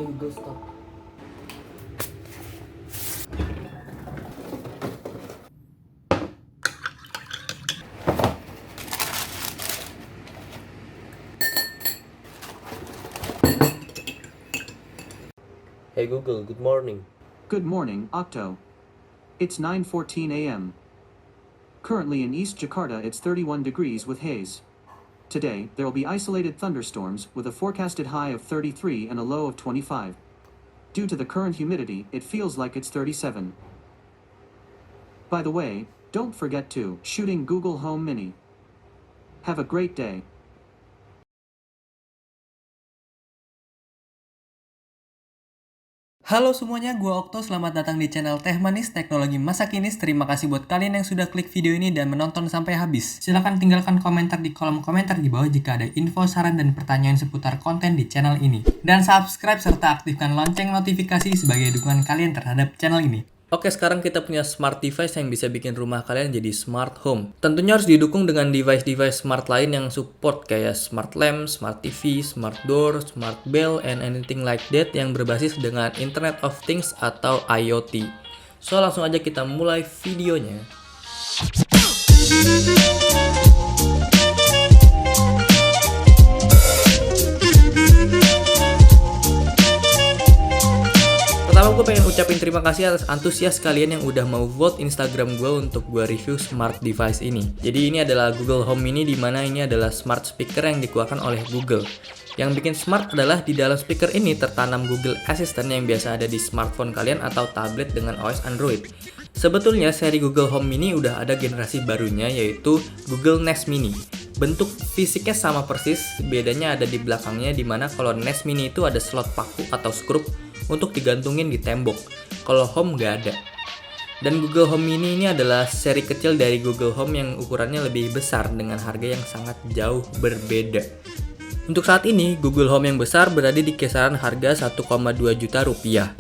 Oke, Google stop. Hey Google, good morning. Good morning, Octo. It's 9:14 a.m. Currently in East Jakarta it's 31 degrees with haze. Today, there will be isolated thunderstorms with a forecasted high of 33 and a low of 25. Due to the current humidity, it feels like it's 37. By the way, don't forget to shooting Google Home Mini. Have a great day. Halo semuanya, gua Okto. Selamat datang di channel Teh Manis Teknologi Masa Kini. Terima kasih buat kalian yang sudah klik video ini dan menonton sampai habis. Silahkan tinggalkan komentar di kolom komentar di bawah jika ada info, saran, dan pertanyaan seputar konten di channel ini. Dan subscribe serta aktifkan lonceng notifikasi sebagai dukungan kalian terhadap channel ini. Oke, sekarang kita punya smart device yang bisa bikin rumah kalian jadi smart home. Tentunya harus didukung dengan device-device smart lain yang support kayak smart lamp, smart TV, smart door, smart bell, and anything like that yang berbasis dengan Internet of Things atau IoT. So, langsung aja kita mulai videonya. Pertama gue pengen ucapin terima kasih atas antusias kalian yang udah mau vote Instagram gue untuk gue review smart device ini. Jadi ini adalah Google Home Mini, di mana ini adalah smart speaker yang dikeluarkan oleh Google. Yang bikin smart adalah di dalam speaker ini tertanam Google Assistant yang biasa ada di smartphone kalian atau tablet dengan OS Android. Sebetulnya seri Google Home Mini udah ada generasi barunya, yaitu Google Nest Mini. Bentuk fisiknya sama persis, bedanya ada di belakangnya, dimana kalau Nest Mini itu ada slot paku atau skrup untuk digantungin di tembok. Kalau Home nggak ada. Dan Google Home Mini ini adalah seri kecil dari Google Home yang ukurannya lebih besar dengan harga yang sangat jauh berbeda. Untuk saat ini, Google Home yang besar berada di kisaran harga 1,2 juta rupiah.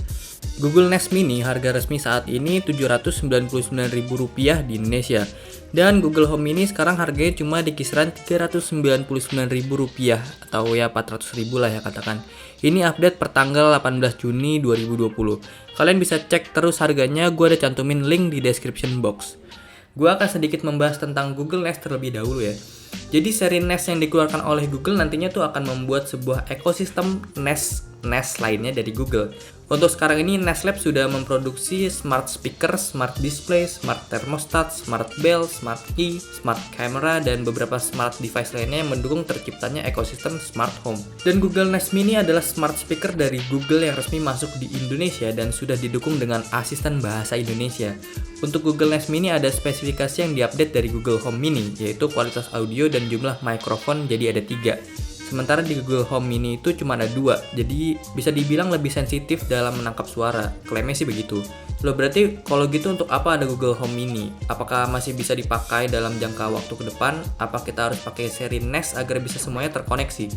Google Nest Mini harga resmi saat ini Rp799.000 di Indonesia. Dan Google Home Mini sekarang harganya cuma di kisaran Rp399.000 atau ya 400.000 lah ya katakan. Ini update per tanggal 18 Juni 2020. Kalian bisa cek terus harganya, gue ada cantumin link di description box. Gue akan sedikit membahas tentang Google Nest terlebih dahulu ya. Jadi seri Nest yang dikeluarkan oleh Google nantinya tuh akan membuat sebuah ekosistem Nest lainnya dari Google. Untuk sekarang ini Nest Lab sudah memproduksi smart speaker, smart display, smart thermostat, smart bell, smart key, smart camera, dan beberapa smart device lainnya yang mendukung terciptanya ekosistem smart home. Dan Google Nest Mini adalah smart speaker dari Google yang resmi masuk di Indonesia dan sudah didukung dengan asisten bahasa Indonesia. Untuk Google Nest Mini ada spesifikasi yang diupdate dari Google Home Mini, yaitu kualitas audio dan jumlah mikrofon jadi ada 3. Sementara di Google Home Mini itu cuma ada 2, jadi bisa dibilang lebih sensitif dalam menangkap suara. Klaimnya sih begitu. Loh, berarti kalau gitu untuk apa ada Google Home Mini? Apakah masih bisa dipakai dalam jangka waktu ke depan? Apa kita harus pakai seri Nest agar bisa semuanya terkoneksi?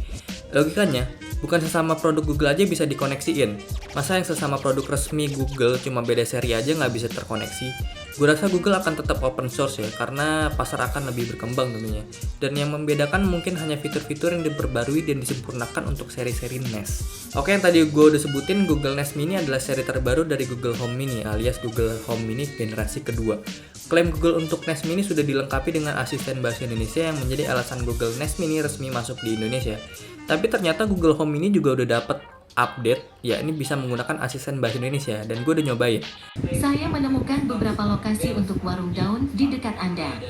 Logikanya, bukan sesama produk Google aja bisa dikoneksiin. Masa yang sesama produk resmi Google cuma beda seri aja nggak bisa terkoneksi? Gue rasa Google akan tetap open source ya, karena pasar akan lebih berkembang tentunya. Dan yang membedakan mungkin hanya fitur-fitur yang diperbarui dan disempurnakan untuk seri-seri Nest. Oke, yang tadi gue udah sebutin, Google Nest Mini adalah seri terbaru dari Google Home Mini alias Google Home Mini generasi kedua. Klaim Google untuk Nest Mini sudah dilengkapi dengan asisten bahasa Indonesia yang menjadi alasan Google Nest Mini resmi masuk di Indonesia. Tapi ternyata Google Home Mini juga udah dapet update, ya ini bisa menggunakan asisten bahasa Indonesia, dan gue udah nyobain. Saya menemukan beberapa lokasi untuk warung daun di dekat Anda.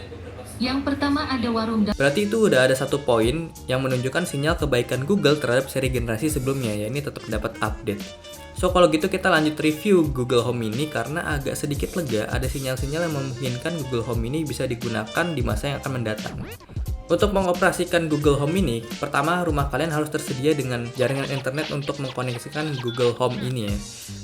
Yang pertama ada warung daun. Berarti itu udah ada satu poin yang menunjukkan sinyal kebaikan Google terhadap seri generasi sebelumnya, ya ini tetap dapat update. So kalau gitu kita lanjut review Google Home Mini karena agak sedikit lega ada sinyal-sinyal yang memungkinkan Google Home Mini bisa digunakan di masa yang akan mendatang. Untuk mengoperasikan Google Home Mini, pertama rumah kalian harus tersedia dengan jaringan internet untuk mengkoneksikan Google Home ini ya.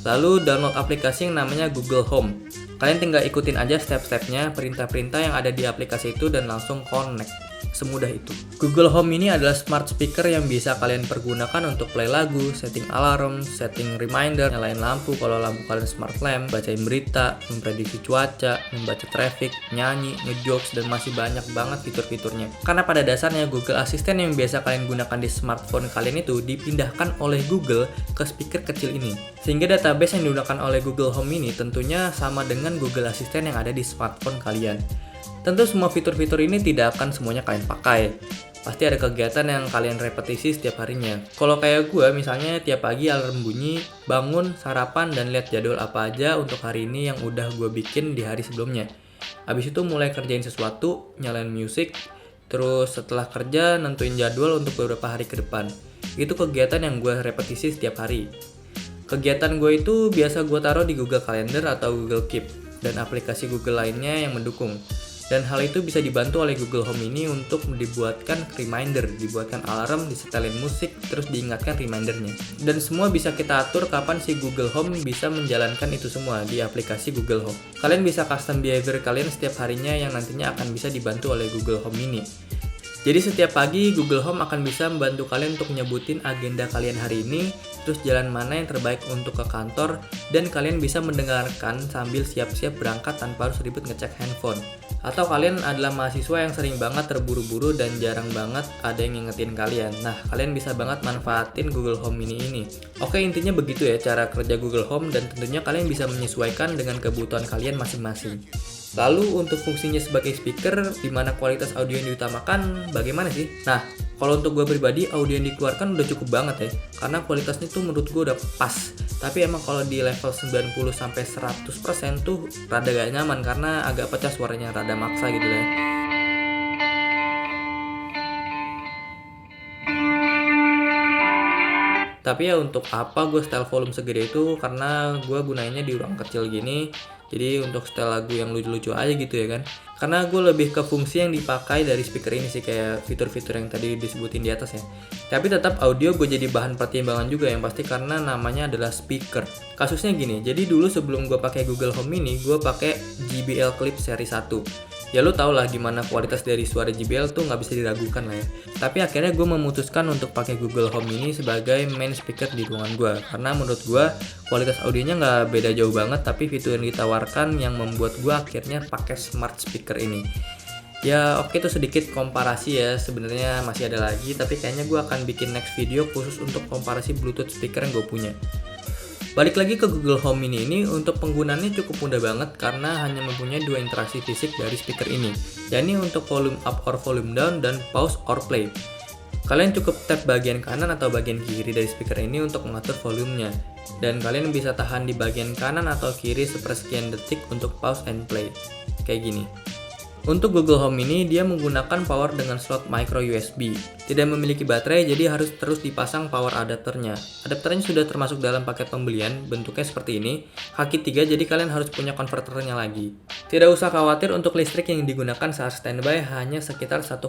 Lalu download aplikasi yang namanya Google Home. Kalian tinggal ikutin aja step-stepnya, perintah-perintah yang ada di aplikasi itu dan langsung connect. semudah itu. Google Home ini adalah smart speaker yang bisa kalian pergunakan untuk play lagu, setting alarm, setting reminder, nyalain lampu kalau lampu kalian smart lamp, bacain berita, memprediksi cuaca, membaca traffic, nyanyi, ngejokes, dan masih banyak banget fitur-fiturnya. Karena pada dasarnya Google Assistant yang biasa kalian gunakan di smartphone kalian itu dipindahkan oleh Google ke speaker kecil ini. Sehingga database yang digunakan oleh Google Home ini tentunya sama dengan Google Assistant yang ada di smartphone kalian. Tentu semua fitur-fitur ini tidak akan semuanya kalian pakai. Pasti ada kegiatan yang kalian repetisi setiap harinya. Kalau kayak gue misalnya tiap pagi alarm bunyi, bangun, sarapan, dan lihat jadwal apa aja untuk hari ini yang udah gue bikin di hari sebelumnya. Habis itu mulai kerjain sesuatu, nyalain musik, terus setelah kerja nentuin jadwal untuk beberapa hari ke depan. Itu kegiatan yang gue repetisi setiap hari. Kegiatan gue itu biasa gue taruh di Google Calendar atau Google Keep dan aplikasi Google lainnya yang mendukung. Dan hal itu bisa dibantu oleh Google Home ini untuk dibuatkan reminder, dibuatkan alarm, disetelin musik, terus diingatkan remindernya. Dan semua bisa kita atur kapan si Google Home bisa menjalankan itu semua di aplikasi Google Home. Kalian bisa custom behavior kalian setiap harinya yang nantinya akan bisa dibantu oleh Google Home ini. Jadi setiap pagi Google Home akan bisa membantu kalian untuk nyebutin agenda kalian hari ini, terus jalan mana yang terbaik untuk ke kantor, dan kalian bisa mendengarkan sambil siap-siap berangkat tanpa harus ribet ngecek handphone. Atau kalian adalah mahasiswa yang sering banget terburu-buru dan jarang banget ada yang ngingetin kalian. Nah, kalian bisa banget manfaatin Google Home ini. Oke, intinya begitu ya cara kerja Google Home, dan tentunya kalian bisa menyesuaikan dengan kebutuhan kalian masing-masing. Lalu untuk fungsinya sebagai speaker, di mana kualitas audio yang diutamakan, bagaimana sih? Nah, kalau untuk gue pribadi, audio yang dikeluarkan udah cukup banget ya, karena kualitasnya tuh menurut gue udah pas. Tapi emang kalau di level 90-100% tuh rada gak nyaman, karena agak pecah suaranya, rada maksa gitu ya. Tapi ya untuk apa gue setel volume segede itu, karena gue gunainnya di ruang kecil gini. Jadi untuk setel lagu yang lucu-lucu aja gitu ya kan. Karena gue lebih ke fungsi yang dipakai dari speaker ini sih, kayak fitur-fitur yang tadi disebutin di atas ya. Tapi tetap audio gue jadi bahan pertimbangan juga yang pasti, karena namanya adalah speaker. Kasusnya gini, jadi dulu sebelum gue pakai Google Home ini, gue pakai JBL Clip seri 1. Ya lu tau lah gimana kualitas dari suara JBL tuh nggak bisa diragukan lah ya. Tapi akhirnya gue memutuskan untuk pakai Google Home ini sebagai main speaker di ruangan gue, karena menurut gue kualitas audionya nggak beda jauh banget, tapi fitur yang ditawarkan yang membuat gue akhirnya pakai smart speaker ini. Ya oke, itu sedikit komparasi ya, sebenarnya masih ada lagi, tapi kayaknya gue akan bikin next video khusus untuk komparasi Bluetooth speaker yang gue punya. Balik lagi ke Google Home Mini ini, untuk penggunaannya cukup mudah banget karena hanya mempunyai dua interaksi fisik dari speaker ini, yakni untuk volume up or volume down dan pause or play. Kalian cukup tap bagian kanan atau bagian kiri dari speaker ini untuk mengatur volumenya, dan kalian bisa tahan di bagian kanan atau kiri sepersekian detik untuk pause and play, kayak gini. Untuk Google Home ini, dia menggunakan power dengan slot micro USB. Tidak memiliki baterai, jadi harus terus dipasang power adapternya. Adapternya sudah termasuk dalam paket pembelian, bentuknya seperti ini, kaki 3, jadi kalian harus punya konverternya lagi. Tidak usah khawatir untuk listrik yang digunakan saat standby, hanya sekitar 1,2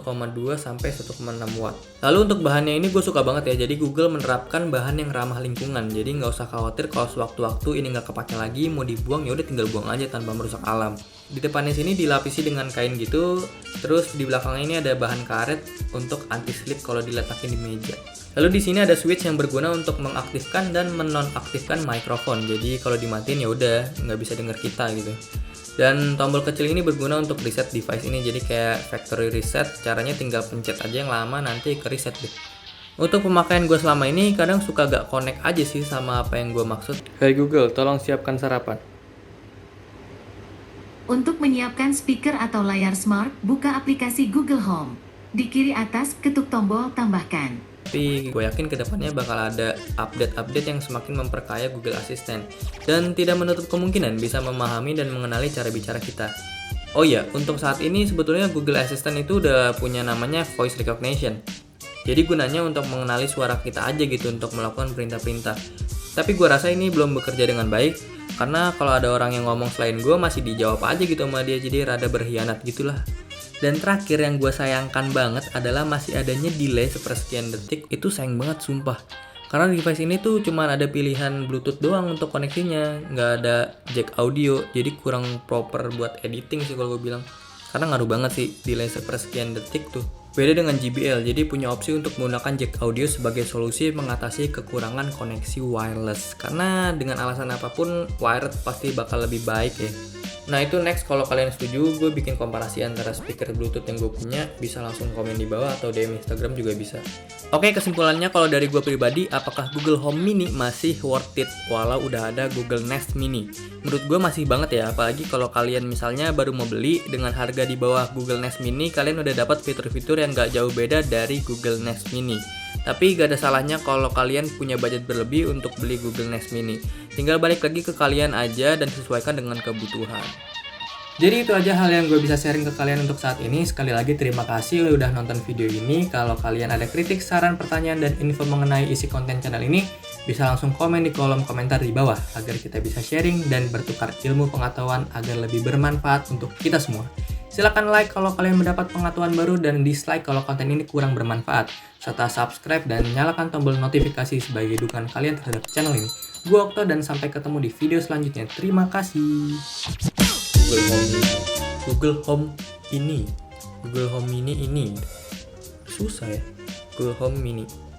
sampai 1,6 watt. Lalu untuk bahannya ini gue suka banget ya, jadi Google menerapkan bahan yang ramah lingkungan, jadi nggak usah khawatir kalau sewaktu-waktu ini nggak kepake lagi, mau dibuang ya udah tinggal buang aja tanpa merusak alam. Di depannya sini dilapisi dengan kain gitu, terus di belakangnya ini ada bahan karet untuk anti slip kalau diletakin di meja. Lalu di sini ada switch yang berguna untuk mengaktifkan dan menonaktifkan mikrofon. Jadi kalau dimatiin ya udah nggak bisa denger kita gitu. Dan tombol kecil ini berguna untuk reset device ini, jadi kayak factory reset. Caranya tinggal pencet aja yang lama, nanti ke reset deh. Untuk pemakaian gue selama ini kadang suka gak connect aja sih sama apa yang gue maksud. Hey Google, tolong siapkan sarapan. Untuk menyiapkan speaker atau layar smart, buka aplikasi Google Home. Di kiri atas, ketuk tombol tambahkan. Tapi gue yakin kedepannya bakal ada update-update yang semakin memperkaya Google Assistant, dan tidak menutup kemungkinan bisa memahami dan mengenali cara bicara kita. Oh iya, untuk saat ini sebetulnya Google Assistant itu udah punya namanya voice recognition. Jadi gunanya untuk mengenali suara kita aja gitu untuk melakukan perintah-perintah. Tapi gue rasa ini belum bekerja dengan baik, karena kalau ada orang yang ngomong selain gue masih dijawab aja gitu sama dia, jadi rada berkhianat gitulah. Dan terakhir yang gue sayangkan banget adalah masih adanya delay sepersekian detik. Itu sayang banget sumpah, karena device ini tuh cuma ada pilihan Bluetooth doang untuk koneksinya, nggak ada jack audio, jadi kurang proper buat editing sih kalau gue bilang. Karena ngaruh banget sih delay sepersekian detik tuh. Beda dengan JBL, jadi punya opsi untuk menggunakan jack audio sebagai solusi mengatasi kekurangan koneksi wireless. Karena dengan alasan apapun, wired pasti bakal lebih baik ya. Nah itu next, kalau kalian setuju, gue bikin komparasi antara speaker Bluetooth yang gue punya, bisa langsung komen di bawah atau DM Instagram juga bisa. Oke, kesimpulannya kalau dari gue pribadi, apakah Google Home Mini masih worth it walau udah ada Google Nest Mini? Menurut gue masih banget ya, apalagi kalau kalian misalnya baru mau beli dengan harga di bawah Google Nest Mini, kalian udah dapat fitur-fitur yang gak jauh beda dari Google Nest Mini. Tapi gak ada salahnya kalau kalian punya budget berlebih untuk beli Google Nest Mini. Tinggal balik lagi ke kalian aja dan sesuaikan dengan kebutuhan. Jadi itu aja hal yang gue bisa sharing ke kalian untuk saat ini. Sekali lagi terima kasih udah nonton video ini. Kalau kalian ada kritik, saran, pertanyaan, dan info mengenai isi konten channel ini, bisa langsung komen di kolom komentar di bawah agar kita bisa sharing dan bertukar ilmu pengetahuan agar lebih bermanfaat untuk kita semua. Silahkan like kalau kalian mendapat pengetahuan baru dan dislike kalau konten ini kurang bermanfaat. Serta subscribe dan nyalakan tombol notifikasi sebagai dukungan kalian terhadap channel ini. Gue Okto dan sampai ketemu di video selanjutnya. Terima kasih. Google Home Mini susah ya. Google Home Mini